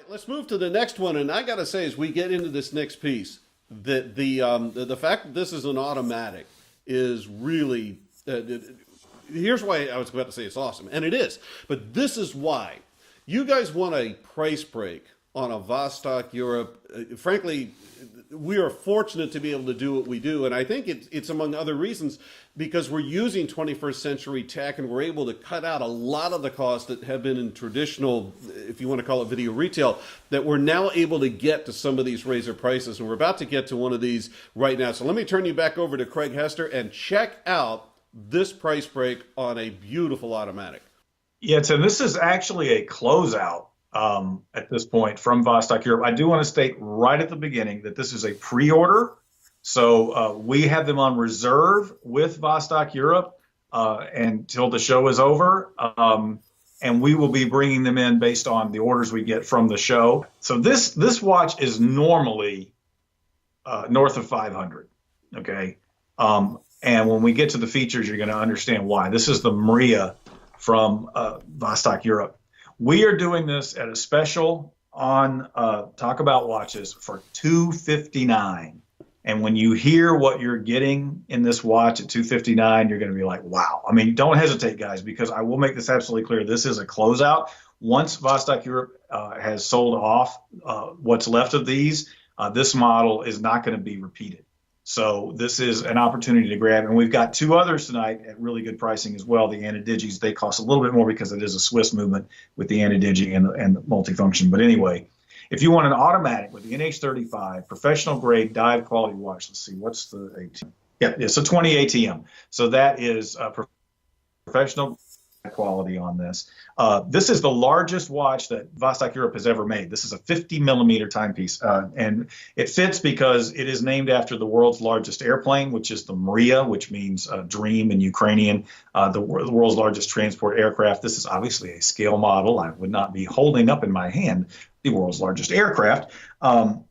let's move to the next one. And I got to say, as we get into this next piece, that the fact that this is an automatic is really here's why I was about to say it's awesome, and it is. But this is why you guys want a price break on a Vostok-Europe. Frankly, we are fortunate to be able to do what we do, and I think it's among other reasons because we're using 21st century tech and we're able to cut out a lot of the costs that have been in traditional, if you want to call it video retail, that we're now able to get to some of these razor prices, and we're about to get to one of these right now. So let me turn you back over to Craig Hester and check out this price break on a beautiful automatic. Yeah, Tim, this is actually a closeout at this point from Vostok-Europe. I do want to state right at the beginning that this is a pre-order. So we have them on reserve with Vostok-Europe until the show is over. And we will be bringing them in based on the orders we get from the show. So this watch is normally north of 500, okay? And when we get to the features, you're going to understand why. This is the Mriya from Vostok-Europe. We are doing this at a special on Talk About Watches for $259. And when you hear what you're getting in this watch at $259, you're going to be like, wow. I mean, don't hesitate, guys, because I will make this absolutely clear. This is a closeout. Once Vostok-Europe has sold off what's left of these, this model is not going to be repeated. So this is an opportunity to grab. And we've got two others tonight at really good pricing as well. The Anadigis, they cost a little bit more because it is a Swiss movement with the Anadigi and the multifunction. But anyway, if you want an automatic with the NH35, professional grade dive quality watch, let's see, what's the ATM? Yeah, it's a 20 ATM. So that is professional quality on this. This is the largest watch that Vostok-Europe has ever made. This is a 50 millimeter timepiece, and it fits because it is named after the world's largest airplane, which is the Mriya, which means dream in Ukrainian, the world's largest transport aircraft. This is obviously a scale model. I would not be holding up in my hand the world's largest aircraft. So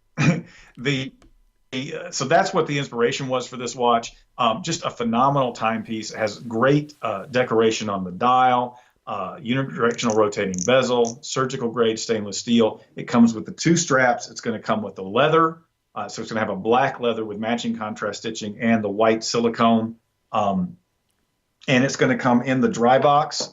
that's what the inspiration was for this watch. Just a phenomenal timepiece. It has great decoration on the dial, unidirectional rotating bezel, surgical grade stainless steel. It comes with the two straps. It's going to come with the leather. So it's going to have a black leather with matching contrast stitching and the white silicone. And it's going to come in the dry box.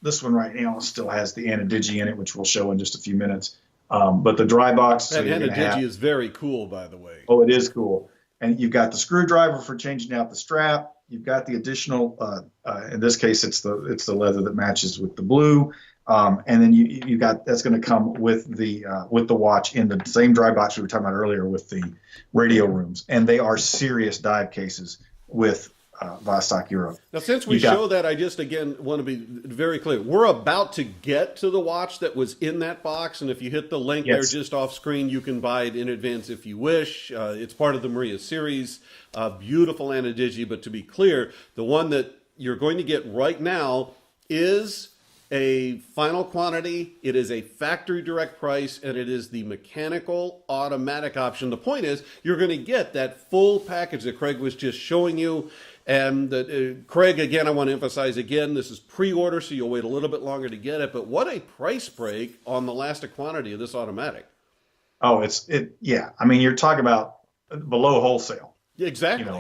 This one right now still has the Anadigi in it, which we'll show in just a few minutes. But the dry box. That Anadigi is very cool, by the way. Oh, it is cool. And you've got the screwdriver for changing out the strap. You've got the additional, in this case, it's the leather that matches with the blue. And then you got that's going to come with the watch in the same dry box we were talking about earlier with the radio rooms. And they are serious dive cases with Vostok-Europe. Now, since we show that, I just, again, want to be very clear. We're about to get to the watch that was in that box, and if you hit the link there just off screen, you can buy it in advance if you wish. It's part of the Mriya series. Beautiful Anadigi, but to be clear, the one that you're going to get right now is a final quantity. It is a factory direct price, and it is the mechanical automatic option. The point is, you're going to get that full package that Craig was just showing you. And Craig, again, I want to emphasize again, this is pre-order, so you'll wait a little bit longer to get it. But what a price break on the last quantity of this automatic. Oh, yeah. I mean, you're talking about below wholesale. Exactly. You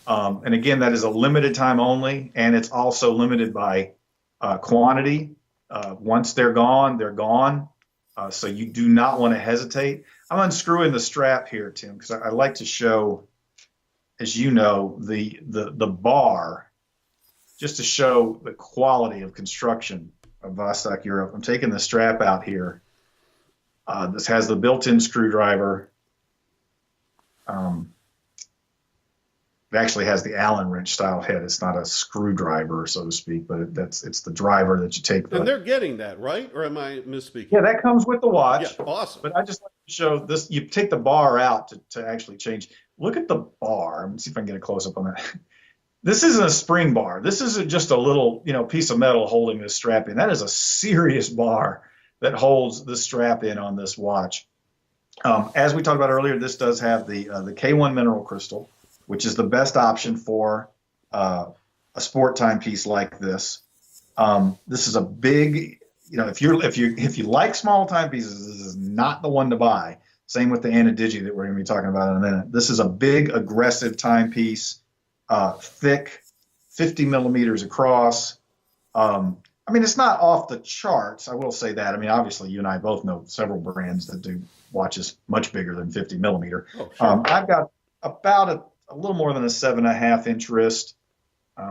know, and again, that is a limited time only, and it's also limited by quantity. Once they're gone, they're gone. So you do not want to hesitate. I'm unscrewing the strap here, Tim, because I like to show, as you know, the bar, just to show the quality of construction of Vostok-Europe. I'm taking the strap out here. This has the built-in screwdriver. It actually has the Allen wrench style head. It's not a screwdriver, so to speak, but it's the driver that you take. And they're getting that, right? Or am I misspeaking? Yeah, that comes with the watch. Yeah, awesome. But I just like to show this. You take the bar out to actually change. Look at the bar. Let me see if I can get a close up on that. This isn't a spring bar. This isn't just a little, piece of metal holding this strap in. That is a serious bar that holds the strap in on this watch. As we talked about earlier, this does have the K1 mineral crystal, which is the best option for a sport timepiece like this. This is a big, if you like small timepieces, this is not the one to buy. Same with the Anadigi that we're going to be talking about in a minute. This is a big, aggressive timepiece, thick, 50 millimeters across. I mean, it's not off the charts. I will say that. I mean, obviously, you and I both know several brands that do watches much bigger than 50 millimeter. Oh, sure. I've got about a little more than a 7.5 inch wrist.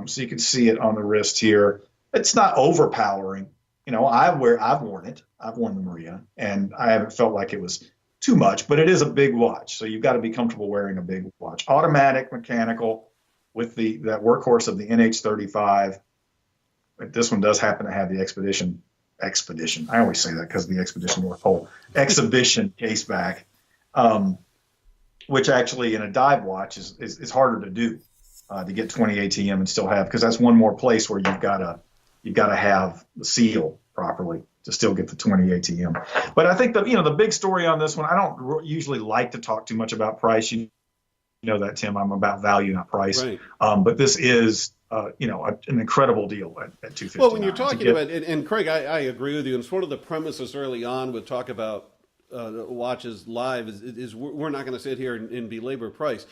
So you can see it on the wrist here. It's not overpowering. I've worn it. I've worn the Mriya, and I haven't felt like it was too much, but it is a big watch. So you've got to be comfortable wearing a big watch. Automatic, mechanical, with that workhorse of the NH35. But this one does happen to have the Expedition. I always say that because of the Expedition North Pole. Exhibition case back, which actually in a dive watch is harder to do, to get 20 ATM and still have, because that's one more place where you've got to have the seal properly to still get the 20 ATM. But I think the big story on this one, I don't usually like to talk too much about price. You know that, Tim. I'm about value, not price. Right. But this is an incredible deal at $259. Well, when you're talking about, and Craig, I agree with you. And it's one of the premises early on with talk about watches live is we're not going to sit here and belabor price.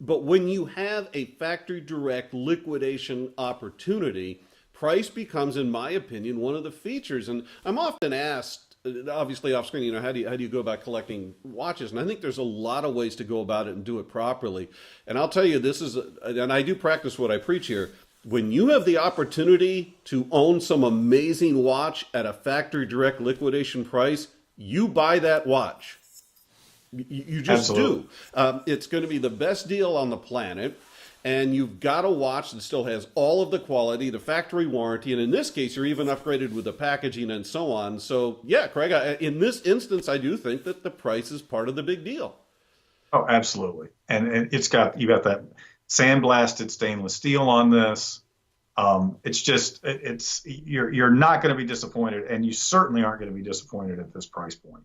But when you have a factory direct liquidation opportunity, price becomes, in my opinion, one of the features. And I'm often asked, obviously off screen, how do you go about collecting watches? And I think there's a lot of ways to go about it and do it properly. And I'll tell you, and I do practice what I preach here. When you have the opportunity to own some amazing watch at a factory direct liquidation price, you buy that watch. You just Absolutely. do. It's going to be the best deal on the planet. And you've got a watch that still has all of the quality, the factory warranty, and in this case, you're even upgraded with the packaging and so on. So, yeah, Craig, in this instance, I do think that the price is part of the big deal. Oh, absolutely. And you got that sandblasted stainless steel on this. You're not going to be disappointed, and you certainly aren't going to be disappointed at this price point.